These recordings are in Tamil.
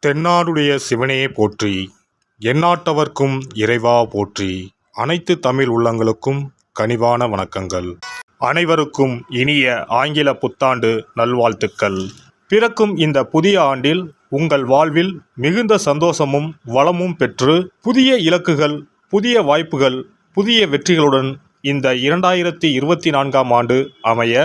தென்னாடுடைய சிவனே போற்றி, எந்நாட்டவர்க்கும் இறைவா போற்றி. அனைத்து தமிழ் உள்ளங்களுக்கும் கனிவான வணக்கங்கள். அனைவருக்கும் இனிய ஆங்கில புத்தாண்டு நல்வாழ்த்துக்கள். பிறக்கும் இந்த புதிய ஆண்டில் உங்கள் வாழ்வில் மிகுந்த சந்தோஷமும் வளமும் பெற்று புதிய இலக்குகள், புதிய வாய்ப்புகள், புதிய வெற்றிகளுடன் இந்த 2024ஆம் ஆண்டு அமைய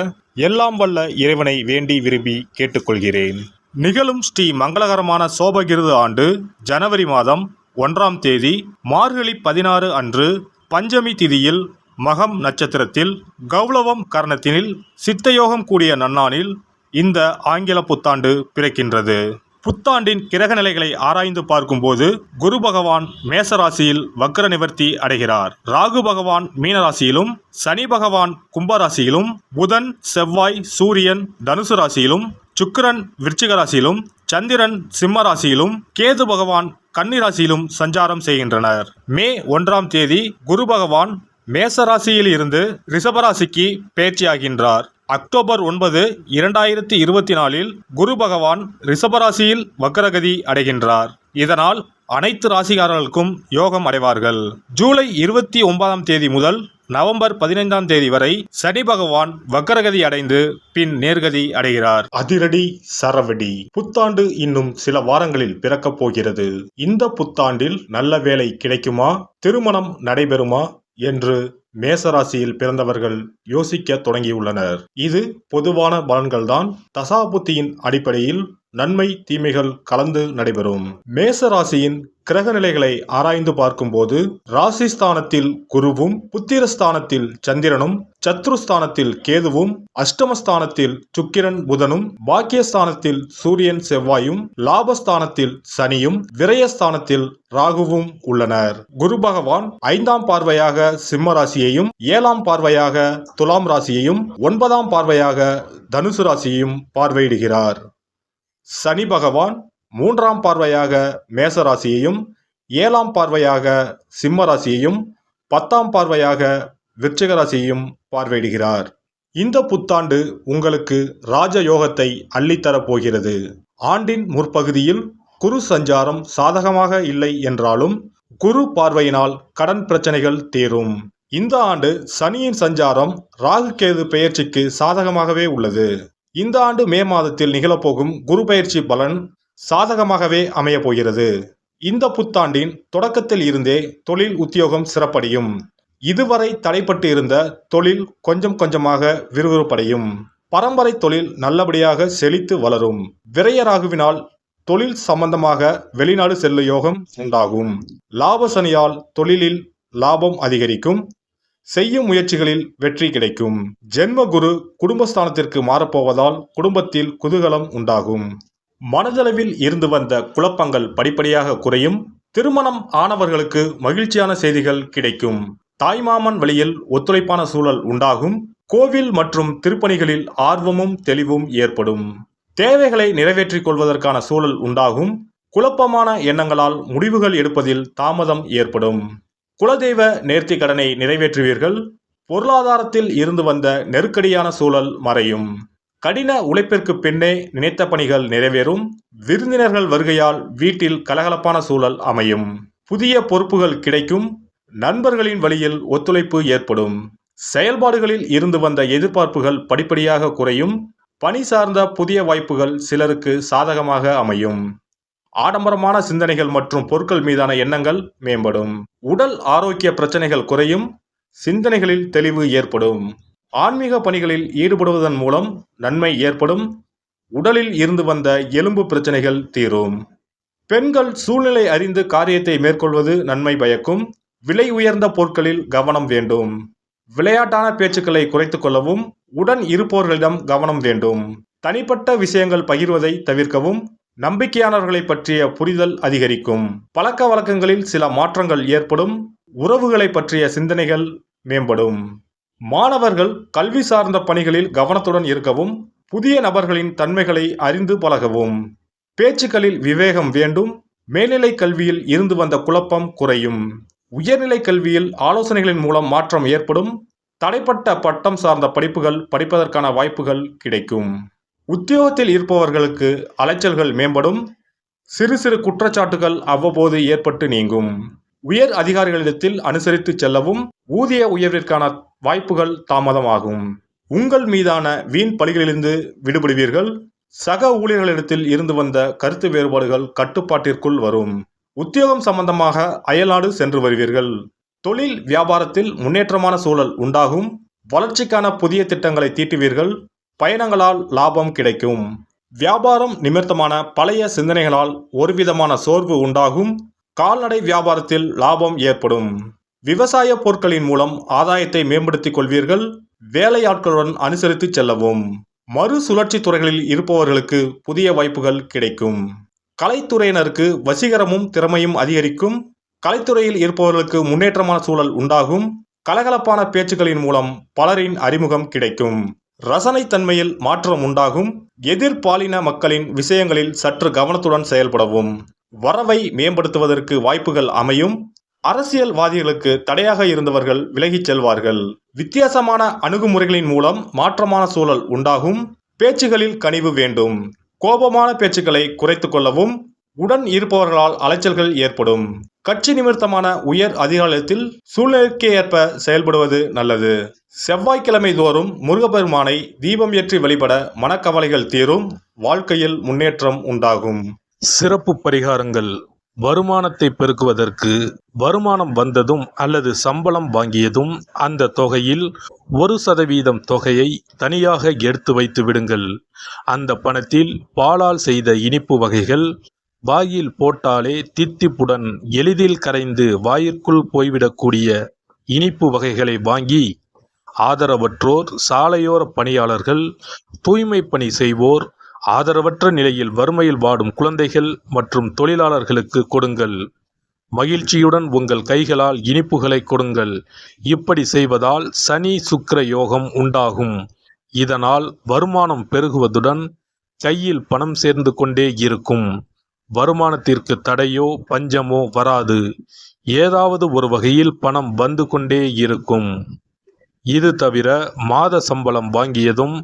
எல்லாம் வல்ல இறைவனை வேண்டி விரும்பி கேட்டுக்கொள்கிறேன். நிகழும் ஸ்ரீ மங்களகரமான சோபகிருது ஆண்டு ஜனவரி மாதம் 1ஆம் தேதி மார்கழி 16 அன்று பஞ்சமி திதியில் மகம் நட்சத்திரத்தில் கௌளவம் கரணத்தினில் சித்தயோகம் கூடிய நன்னாளில் இந்த ஆங்கில புத்தாண்டு பிறக்கின்றது. புத்தாண்டின் கிரக நிலைகளை ஆராய்ந்து பார்க்கும்போது குரு பகவான் மேசராசியில் வக்ர நிவர்த்தி அடைகிறார். ராகு பகவான் மீனராசியிலும், சனி பகவான் கும்பராசியிலும், புதன் செவ்வாய் சூரியன் தனுசு ராசியிலும், சுக்கிரன் விருச்சிக ராசியிலும், சந்திரன் சிம்ம ராசியிலும், கேது பகவான் கன்னி ராசியிலும் சஞ்சாரம் செய்கின்றனர். மே 1ஆம் தேதி குரு பகவான் மேசராசியில் இருந்து ரிஷபராசிக்கு பெயர்ச்சியாகின்றார். அக்டோபர் 9, 2024 குரு பகவான் ரிஷபராசியில் வக்ரகதி அடைகின்றார். இதனால் அனைத்து ராசிக்காரர்களுக்கும் யோகம் அடைவார்கள். ஜூலை 29ஆம் தேதி முதல் நவம்பர் 15ஆம் தேதி வரை சனி பகவான் வக்ரகதி அடைந்து பின் நேர்கதி அடைகிறார். அதிரடி சரவடி. புத்தாண்டு இன்னும் சில வாரங்களில் பிறக்கப் போகிறது. இந்த புத்தாண்டில் நல்ல வேலை கிடைக்குமா, திருமணம் நடைபெறுமா என்று மேசராசியில் பிறந்தவர்கள் யோசிக்க தொடங்கியுள்ளனர். இது பொதுவான பலன்கள்தான். தசாபுத்தியின் அடிப்படையில் நன்மை தீமைகள் கலந்து நடைபெறும். மேசராசியின் கிரக நிலைகளை ஆராய்ந்து பார்க்கும்போது ராசிஸ்தானத்தில் குருவும், புத்திரஸ்தானத்தில் சந்திரனும், சத்ருஸ்தானத்தில் கேதுவும், அஷ்டமஸ்தானத்தில் சுக்கிரன் புதனும், பாக்கியஸ்தானத்தில் சூரியன் செவ்வாயும், லாபஸ்தானத்தில் சனியும், விரயஸ்தானத்தில் ராகுவும் உள்ளனர். குரு பகவான் 5ஆம் பார்வையாக சிம்ம ராசியையும், 7ஆம் பார்வையாக துலாம் ராசியையும், 9ஆம் பார்வையாக தனுசு ராசியையும் பார்வையிடுகிறார். சனி பகவான் 3ஆம் பார்வையாக மேசராசியையும், 7ஆம் பார்வையாக சிம்ம ராசியையும், 10ஆம் பார்வையாக விருச்சிக ராசியையும் பார்வையிடுகிறார். இந்த புத்தாண்டு உங்களுக்கு ராஜயோகத்தை அள்ளித்தரப் போகிறது. ஆண்டின் முற்பகுதியில் குரு சஞ்சாரம் சாதகமாக இல்லை என்றாலும் குரு பார்வையினால் கடன் பிரச்சனைகள் தீரும். இந்த ஆண்டு சனியின் சஞ்சாரம் ராகு கேது பெயர்ச்சிக்கு சாதகமாகவே உள்ளது. இந்த ஆண்டு மே மாதத்தில் நிகழப்போகும் குரு பெயர்ச்சி பலன் சாதகமாகவே அமைய போகிறது. இந்த புத்தாண்டின் தொடக்கத்தில் இருந்தே தொழில் உத்தியோகம் சிறப்படையும். இதுவரை தடைப்பட்டு இருந்த தொழில் கொஞ்சம் கொஞ்சமாக விறுவிறுப்படையும். பரம்பரை தொழில் நல்லபடியாக செழித்து வளரும். விரயராகுவினால் தொழில் சம்பந்தமாக வெளிநாடு செல்லும் யோகம் உண்டாகும். லாப சனியால் தொழிலில் லாபம் அதிகரிக்கும். செய்யும் முயற்சிகளில் வெற்றி கிடைக்கும். ஜென்ம குரு குடும்பஸ்தானத்திற்கு மாறப்போவதால் குடும்பத்தில் குதூகலம் உண்டாகும். மனதளவில் இருந்து வந்த குழப்பங்கள் படிப்படியாக குறையும். திருமணம் ஆனவர்களுக்கு மகிழ்ச்சியான செய்திகள் கிடைக்கும். தாய்மாமன் வழியில் ஒத்துழைப்பான சூழல் உண்டாகும். கோவில் மற்றும் திருப்பணிகளில் ஆர்வமும் தெளிவும் ஏற்படும். தேவைகளை நிறைவேற்றிக் கொள்வதற்கான சூழல் உண்டாகும். குழப்பமான எண்ணங்களால் முடிவுகள் எடுப்பதில் தாமதம் ஏற்படும். குலதெய்வ நேர்த்தி கடனை நிறைவேற்றுவீர்கள். பொருளாதாரத்தில் இருந்து வந்த நெருக்கடியான சூழல் மறையும். கடின உழைப்பிற்கு பின்னே நினைத்த பணிகள் நிறைவேறும். விருந்தினர்கள் வருகையால் வீட்டில் கலகலப்பான சூழல் அமையும். புதிய பொறுப்புகள் கிடைக்கும். நண்பர்களின் வழியில் ஒத்துழைப்பு ஏற்படும். செயல்பாடுகளில் இருந்து வந்த எதிர்பார்ப்புகள் படிப்படியாக குறையும். பணி சார்ந்த புதிய வாய்ப்புகள் சிலருக்கு சாதகமாக அமையும். ஆடம்பரமான சிந்தனைகள் மற்றும் பொருட்கள் மீதான எண்ணங்கள் மேம்படும். உடல் ஆரோக்கிய பிரச்சனைகள் குறையும். சிந்தனைகளில் தெளிவு ஏற்படும். ஆன்மீக பணிகளில் ஈடுபடுவதன் மூலம் நன்மை ஏற்படும். உடலில் இருந்து வந்த எலும்பு பிரச்சனைகள் தீரும். பெண்கள் சூழ்நிலை அறிந்து காரியத்தை மேற்கொள்வது நன்மை பயக்கும். விலை உயர்ந்த பொருட்களில் கவனம் வேண்டும். விளையாட்டான பேச்சுக்களை குறைத்துக் கொள்ளவும். உடன் இருப்பவர்களிடம் கவனம் வேண்டும். தனிப்பட்ட விஷயங்கள் பகிர்வதை தவிர்க்கவும். நம்பிக்கையானவர்களை பற்றிய புரிதல் அதிகரிக்கும். பழக்க வழக்கங்களில் சில மாற்றங்கள் ஏற்படும். உறவுகளை பற்றிய சிந்தனைகள் மேம்படும். மாணவர்கள் கல்வி சார்ந்த பணிகளில் கவனத்துடன் இருக்கவும். புதிய நபர்களின் தன்மைகளை அறிந்து பழகவும். பேச்சுக்களில் விவேகம் வேண்டும். மேல்நிலை கல்வியில் இருந்து வந்த குழப்பம் குறையும். உயர்நிலை கல்வியில் ஆலோசனைகளின் மூலம் மாற்றம் ஏற்படும். தடைப்பட்ட பட்டம் சார்ந்த படிப்புகள் படிப்பதற்கான வாய்ப்புகள் கிடைக்கும். உத்தியோகத்தில் இருப்பவர்களுக்கு அலைச்சல்கள் மேம்படும். சிறு சிறு குற்றச்சாட்டுகள் அவ்வப்போது ஏற்பட்டு நீங்கும். உயர் அதிகாரிகளிடத்தில் அனுசரித்து செல்லவும் ஊதிய உயர்விற்கான வாய்ப்புகள் தாமதமாகும். உங்கள் மீதான வீண் பழிகளிலிருந்து விடுபடுவீர்கள். சக ஊழியர்களிடத்தில் இருந்து வந்த கருத்து வேறுபாடுகள் கட்டுப்பாட்டிற்குள் வரும். உத்தியோகம் சம்பந்தமாக அயல்நாடு சென்று வருவீர்கள். தொழில் வியாபாரத்தில் முன்னேற்றமான சூழல் உண்டாகும். வளர்ச்சிக்கான புதிய திட்டங்களை தீட்டுவீர்கள். பயணங்களால் லாபம் கிடைக்கும். வியாபாரம் நிமித்தமான பழைய சிந்தனைகளால் ஒருவிதமான சோர்வு உண்டாகும். கால்நடை வியாபாரத்தில் லாபம் ஏற்படும். விவசாய பொருட்களின் மூலம் ஆதாயத்தை மேம்படுத்திக் கொள்வீர்கள். வேலையாட்களுடன் அனுசரித்து செல்லவும். மறுசுழற்சி துறைகளில் இருப்பவர்களுக்கு புதிய வாய்ப்புகள் கிடைக்கும். கலைத்துறையினருக்கு வசீகரமும் திறமையும் அதிகரிக்கும். கலைத்துறையில் இருப்பவர்களுக்கு முன்னேற்றமான சூழல் உண்டாகும். கலகலப்பான பேச்சுக்களின் மூலம் பலரின் அறிமுகம் கிடைக்கும். ரசனைத்தன்மையில் மாற்றம் உண்டாகும். எதிர்பாலின மக்களின் விஷயங்களில் சற்று கவனத்துடன் செயல்படவும். வரவை மேம்படுத்துவதற்கு வாய்ப்புகள் அமையும். அரசியல்வாதிகளுக்கு தடையாக இருந்தவர்கள் விலகிச் செல்வார்கள். வித்தியாசமான அணுகுமுறைகளின் மூலம் மாற்றமான சூழல் உண்டாகும். பேச்சுகளில் கனிவு வேண்டும். கோபமான பேச்சுக்களை குறைத்து கொள்ளவும். உடன் இருப்பவர்களால் அலைச்சல்கள் ஏற்படும். கட்சி நிமித்தமான உயர் அதிகாரத்தில் சூழ்நிலைக்கு ஏற்ப செயல்படுவது நல்லது. செவ்வாய்க்கிழமை தோறும் முருகப்பெருமானை தீபம் ஏற்றி வழிபட மனக்கவலைகள் தீரும். வாழ்க்கையில் முன்னேற்றம் உண்டாகும். சிறப்பு பரிகாரங்கள். வருமானத்தை பெருக்குவதற்கு வருமானம் வந்ததும் அல்லது சம்பளம் வாங்கியதும் அந்த தொகையில் 1% தொகையை தனியாக எடுத்து வைத்து விடுங்கள். அந்த பணத்தில் பாலால் செய்த இனிப்பு வகைகள் வாயில் போட்டாலே தித்திப்புடன் எளிதில் கரைந்து வாயிற்குள் போய்விடக்கூடிய இனிப்பு வகைகளை வாங்கி ஆதரவற்றோர், சாலையோர பணியாளர்கள், தூய்மை பணி செய்வோர், ஆதரவற்ற நிலையில் வறுமையில் வாடும் குழந்தைகள் மற்றும் தொழிலாளர்களுக்கு கொடுங்கள். மகிழ்ச்சியுடன் உங்கள் கைகளால் இனிப்புகளை கொடுங்கள். இப்படி செய்வதால் சனி சுக்கிர யோகம் உண்டாகும். இதனால் வருமானம் பெருகுவதுடன் கையில் பணம் சேர்ந்து கொண்டே இருக்கும். வருமானத்திற்கு தடையோ பஞ்சமோ வராது. ஏதாவது ஒரு வகையில் பணம் வந்து கொண்டே இருக்கும். இது தவிர மாத சம்பளம் வாங்கியதும்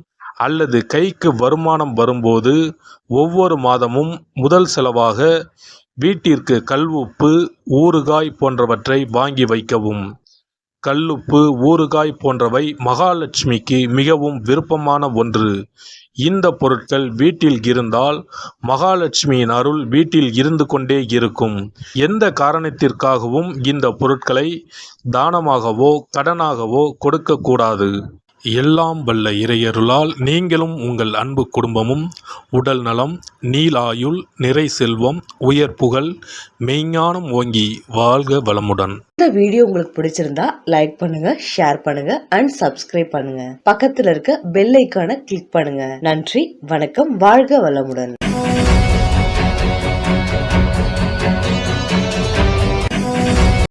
அல்லது கைக்கு வருமானம் வரும்போது ஒவ்வொரு மாதமும் முதல் செலவாக வீட்டிற்கு கல்லுப்பு, ஊறுகாய் போன்றவற்றை வாங்கி வைக்கவும். கல்லுப்பு, ஊறுகாய் போன்றவை மகாலட்சுமிக்கு மிகவும் விருப்பமான ஒன்று. இந்த பொருட்கள் வீட்டில் இருந்தால் மகாலட்சுமியின் அருள் வீட்டில் இருந்து கொண்டே இருக்கும். எந்த காரணத்திற்காகவும் இந்த பொருட்களை தானமாகவோ கடனாகவோ கொடுக்கக்கூடாது. எல்லாம் வல்ல இறையருளால் நீங்களும் உங்கள் அன்பு குடும்பமும் உடல் நலம், நீலாயுள், நிறை செல்வம், உயர் புகழ், மெய்ஞானம் ஓங்கி வாழ்க வளமுடன். இந்த வீடியோ உங்களுக்கு பிடிச்சிருந்தா லைக் பண்ணுங்க, ஷேர் பண்ணுங்க அண்ட் சப்ஸ்கிரைப் பண்ணுங்க. பக்கத்துல இருக்க பெல் ஐகானை கிளிக் பண்ணுங்க. நன்றி, வணக்கம், வாழ்க வளமுடன்.